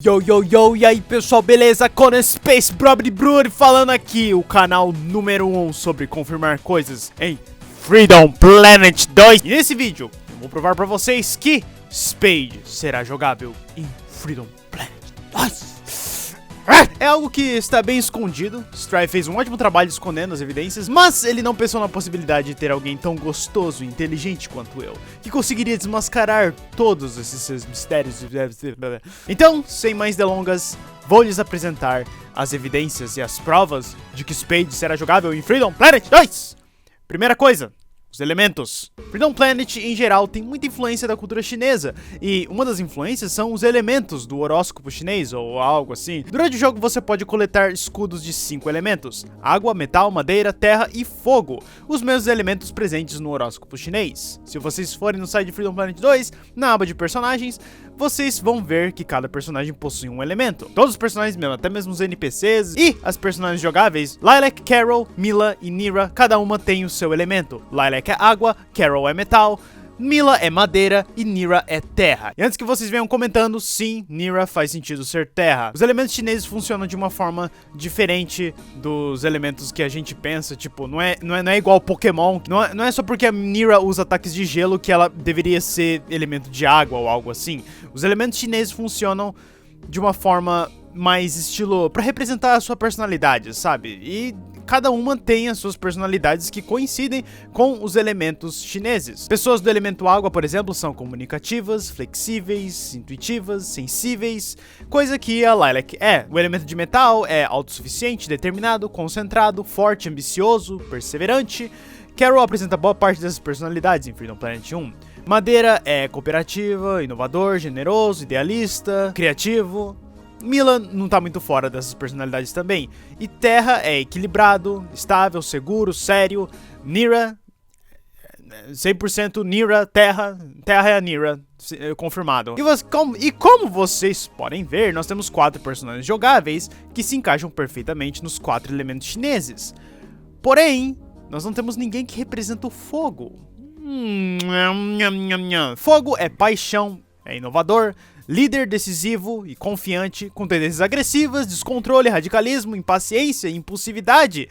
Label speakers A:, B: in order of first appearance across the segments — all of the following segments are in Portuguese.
A: Yo, yo, yo, e aí pessoal, beleza? Conan Space Brobly Brewery falando aqui, o canal número 1 sobre confirmar coisas em Freedom Planet 2. E nesse vídeo, eu vou provar pra vocês que Spade será jogável em Freedom Planet 2. É algo que está bem escondido. Strive fez um ótimo trabalho escondendo as evidências, mas ele não pensou na possibilidade de ter alguém tão gostoso e inteligente quanto eu, que conseguiria desmascarar todos esses mistérios. Então, sem mais delongas, vou lhes apresentar as evidências e as provas de que Spade será jogável em Freedom Planet 2. Primeira coisa, os elementos. Freedom Planet, em geral, tem muita influência da cultura chinesa, e uma das influências são os elementos do horóscopo chinês, ou algo assim. Durante o jogo você pode coletar escudos de 5 elementos: água, metal, madeira, terra e fogo, os mesmos elementos presentes no horóscopo chinês. Se vocês forem no site de Freedom Planet 2, na aba de personagens, vocês vão ver que cada personagem possui um elemento. Todos os personagens mesmo, até mesmo os NPCs e as personagens jogáveis, Lilac, Carol, Mila e Nira, cada uma tem o seu elemento. Lilac é água, Carol é metal, Mila é madeira e Nira é terra. E antes que vocês venham comentando, sim, Nira faz sentido ser terra. Os elementos chineses funcionam de uma forma diferente dos elementos que a gente pensa. Tipo, não é igual Pokémon. Não é só porque a Nira usa ataques de gelo que ela deveria ser elemento de água ou algo assim. Os elementos chineses funcionam de uma forma mais estilo pra representar a sua personalidade, sabe? E cada uma tem as suas personalidades que coincidem com os elementos chineses. Pessoas do elemento água, por exemplo, são comunicativas, flexíveis, intuitivas, sensíveis, coisa que a Lilac é. O elemento de metal é autossuficiente, determinado, concentrado, forte, ambicioso, perseverante. Carol apresenta boa parte dessas personalidades em Freedom Planet 1. Madeira é cooperativa, inovador, generoso, idealista, criativo. Mila não tá muito fora dessas personalidades também. E terra é equilibrado, estável, seguro, sério. Nira, 100% Nira, terra é a Nira, confirmado. E como vocês podem ver, nós temos 4 personagens jogáveis que se encaixam perfeitamente nos 4 elementos chineses. Porém, nós não temos ninguém que representa o fogo. Fogo é paixão, é inovador, líder decisivo e confiante, com tendências agressivas, descontrole, radicalismo, impaciência e impulsividade.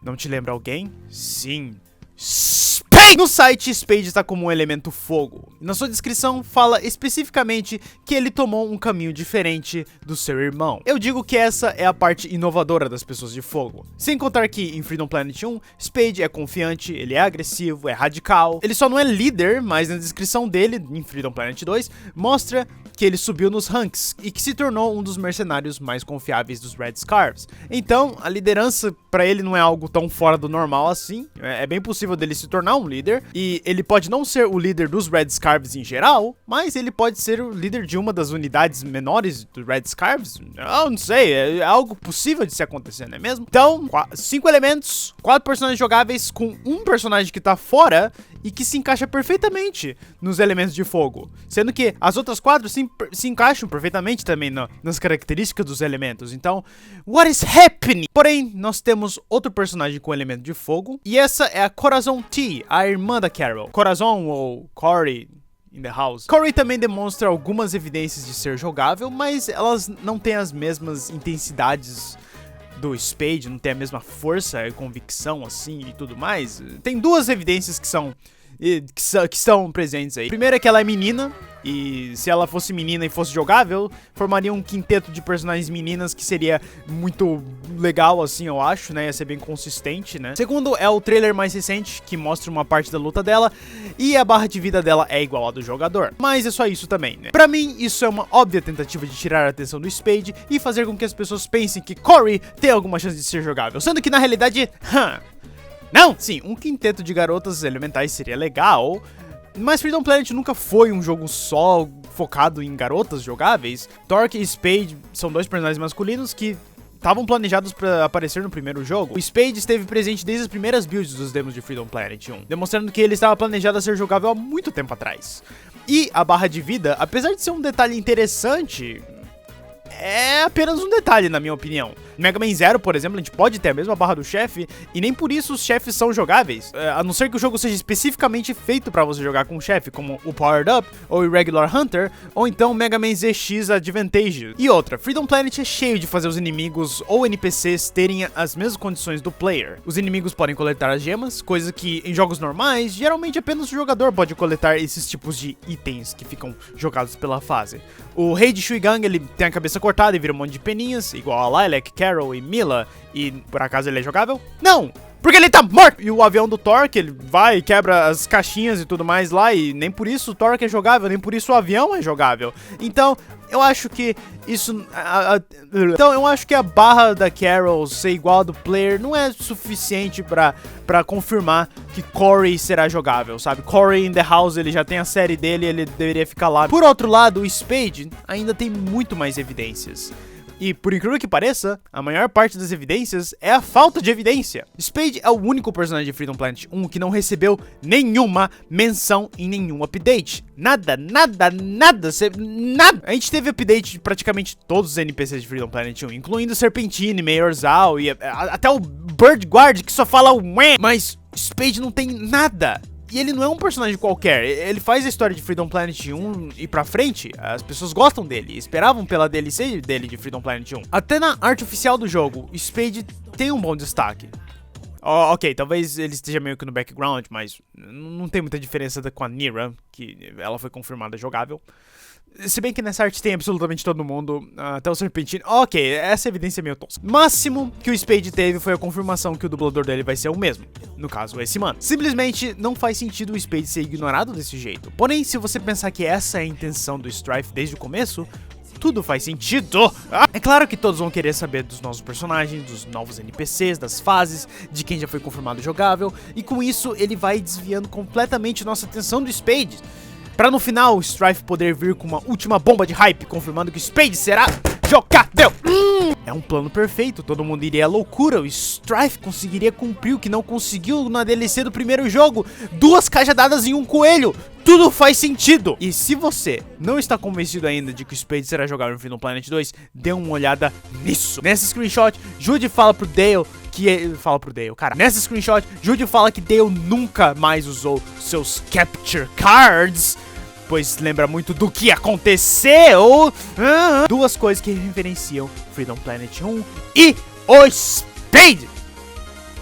A: Não te lembra alguém? Sim. Spade! No site, Spade está como um elemento fogo. Na sua descrição, fala especificamente que ele tomou um caminho diferente do seu irmão. Eu digo que essa é a parte inovadora das pessoas de fogo. Sem contar que em Freedom Planet 1, Spade é confiante, ele é agressivo, é radical. Ele só não é líder, mas na descrição dele, em Freedom Planet 2, mostra que ele subiu nos ranks e que se tornou um dos mercenários mais confiáveis dos Red Scarves. Então, a liderança pra ele não é algo tão fora do normal assim. É bem possível dele se tornar um líder, e ele pode não ser o líder dos Red Scarves em geral, mas ele pode ser o líder de uma das unidades menores dos Red Scarves. Eu não sei, é algo possível de se acontecer, não é mesmo? Então, 5 elementos, 4 personagens jogáveis com um personagem que tá fora e que se encaixa perfeitamente nos elementos de fogo, sendo que as outras 4 se encaixam perfeitamente também nas características dos elementos. Então, what is happening? Porém, nós temos outro personagem com elemento de fogo, e essa é a Corazon T, a irmã da Carol. Corazon, ou Cory in the house. Cory também demonstra algumas evidências de ser jogável, mas elas não têm as mesmas intensidades do Spade, não tem a mesma força e convicção assim e tudo mais. Tem 2 evidências que estão presentes aí. Primeiro é que ela é menina, e se ela fosse menina e fosse jogável, formaria um quinteto de personagens meninas que seria muito legal assim, eu acho, né? Ia ser bem consistente, né? Segundo é o trailer mais recente, que mostra uma parte da luta dela, e a barra de vida dela é igual à do jogador. Mas é só isso também, né? Pra mim, isso é uma óbvia tentativa de tirar a atenção do Spade e fazer com que as pessoas pensem que Cory tem alguma chance de ser jogável, sendo que na realidade, não, sim, um quinteto de garotas elementais seria legal, mas Freedom Planet nunca foi um jogo só focado em garotas jogáveis. Torque e Spade são 2 personagens masculinos que estavam planejados para aparecer no primeiro jogo. O Spade esteve presente desde as primeiras builds dos demos de Freedom Planet 1, demonstrando que ele estava planejado a ser jogável há muito tempo atrás. E a barra de vida, apesar de ser um detalhe interessante, é apenas um detalhe, na minha opinião. No Mega Man Zero, por exemplo, a gente pode ter a mesma barra do chefe e nem por isso os chefes são jogáveis. A não ser que o jogo seja especificamente feito pra você jogar com um chefe, como o Powered Up, ou Irregular Hunter, ou então Mega Man ZX Advantage. E outra, Freedom Planet é cheio de fazer os inimigos ou NPCs terem as mesmas condições do player. Os inimigos podem coletar as gemas, coisa que em jogos normais, geralmente apenas o jogador pode coletar esses tipos de itens que ficam jogados pela fase. O rei de Shuigang, ele tem a cabeça cortada e vira um monte de peninhas, igual a Lilac, Carol e Mila, e por acaso ele é jogável? Não! Porque ele tá morto! E o avião do Thor, que ele vai e quebra as caixinhas e tudo mais lá, e nem por isso o Thor é jogável, nem por isso o avião é jogável. Então, eu acho que isso... Então, eu acho que a barra da Carol ser igual a do player não é suficiente pra confirmar que Corey será jogável, sabe? Corey in the House, ele já tem a série dele, ele deveria ficar lá. Por outro lado, o Spade ainda tem muito mais evidências. E, por incrível que pareça, a maior parte das evidências é a falta de evidência. Spade é o único personagem de Freedom Planet 1 que não recebeu nenhuma menção em nenhum update. Nada, nada, nada, nada. A gente teve update de praticamente todos os NPCs de Freedom Planet 1, incluindo Serpentine, Mayor Zal e até o Bird Guard, que só fala ué. Mas Spade não tem nada. E ele não é um personagem qualquer, ele faz a história de Freedom Planet 1 e pra frente, as pessoas gostam dele, esperavam pela DLC dele de Freedom Planet 1. Até na arte oficial do jogo, Spade tem um bom destaque. Ok, talvez ele esteja meio que no background, mas não tem muita diferença com a Nira, que ela foi confirmada jogável. Se bem que nessa arte tem absolutamente todo mundo, até o Serpentine. Ok, essa evidência é meio tosca. O máximo que o Spade teve foi a confirmação que o dublador dele vai ser o mesmo. No caso, esse mano. Simplesmente não faz sentido o Spade ser ignorado desse jeito. Porém, se você pensar que essa é a intenção do Strife desde o começo, tudo faz sentido. É claro que todos vão querer saber dos novos personagens, dos novos NPCs, das fases, de quem já foi confirmado jogável. E com isso, ele vai desviando completamente nossa atenção do Spade. Pra no final, o Strife poder vir com uma última bomba de hype, confirmando que o Spade será jogável. É um plano perfeito, todo mundo iria à loucura, o Strife conseguiria cumprir o que não conseguiu na DLC do primeiro jogo, 2 cajadadas em um coelho. Tudo faz sentido. E se você não está convencido ainda de que o Spade será jogável no Freedom Planet 2, dê uma olhada nisso. Nesse screenshot, Jude fala pro Dale Nessa screenshot, Jude fala que Dale nunca mais usou seus Capture Cards, pois lembra muito do que aconteceu. 2 coisas que referenciam Freedom Planet 1 e o Spade,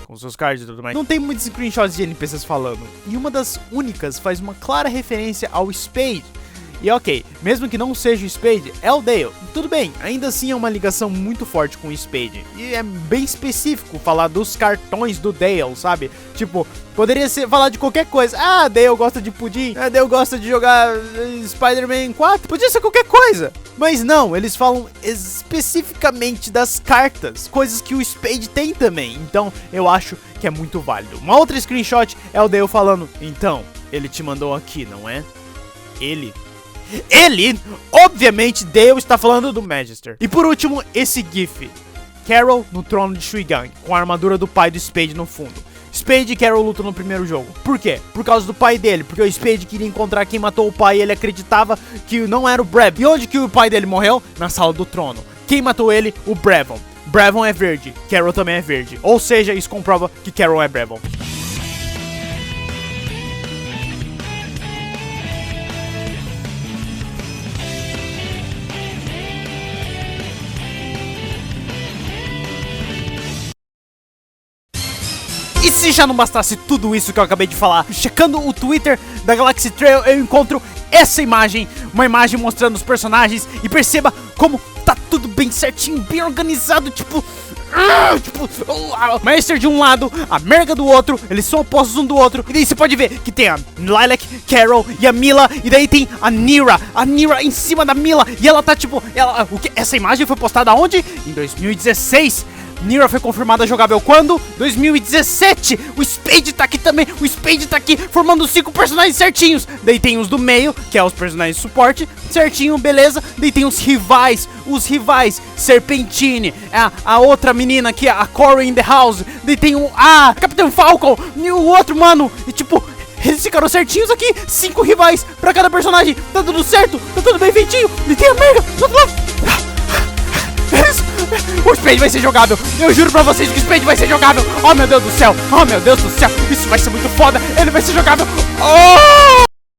A: com seus cards e tudo mais. Não tem muitos screenshots de NPCs falando, e uma das únicas faz uma clara referência ao Spade. E ok, mesmo que não seja o Spade, é o Dale. Tudo bem, ainda assim é uma ligação muito forte com o Spade. E é bem específico falar dos cartões do Dale, sabe? Tipo, poderia ser falar de qualquer coisa. Ah, Dale gosta de pudim. Ah, Dale gosta de jogar Spider-Man 4. Podia ser qualquer coisa. Mas não, eles falam especificamente das cartas, coisas que o Spade tem também. Então, eu acho que é muito válido. Uma outra screenshot é o Dale falando: então, ele te mandou aqui, não é? Ele, obviamente, Dale está falando do Magister. E por último, esse GIF. Carol no trono de Shuigang, com a armadura do pai do Spade no fundo. Spade e Carol lutam no primeiro jogo. Por quê? Por causa do pai dele. Porque o Spade queria encontrar quem matou o pai e ele acreditava que não era o Brevon. E onde que o pai dele morreu? Na sala do trono. Quem matou ele? O Brevon. Brevon é verde, Carol também é verde. Ou seja, isso comprova que Carol é Brevon. E se já não bastasse tudo isso que eu acabei de falar, checando o Twitter da Galaxy Trail, eu encontro essa imagem, uma imagem mostrando os personagens, e perceba como tá tudo bem certinho, bem organizado, tipo, Master de um lado, a Merga do outro, eles são opostos um do outro. E daí você pode ver que tem a Lilac, Carol e a Mila. E daí tem a Nira em cima da Mila. E ela tá tipo, essa imagem foi postada onde? Em 2016. Nira foi confirmada jogável quando? 2017. O Spade tá aqui também. O Spade tá aqui formando 5 personagens certinhos. Daí tem os do meio, que é os personagens de suporte, certinho, beleza. Daí tem os rivais, Serpentine, a outra menina aqui, a Corey in the House. Daí tem o Capitão Falcon e o outro mano. E tipo, eles ficaram certinhos aqui. 5 rivais pra cada personagem. Tá tudo certo, tá tudo bem feitinho. E tem a Merga do outro lado. O Spade vai ser jogável. Eu juro pra vocês que o Spade vai ser jogável. Oh, meu Deus do céu. Oh, meu Deus do céu. Isso vai ser muito foda. Ele vai ser jogável. Oh!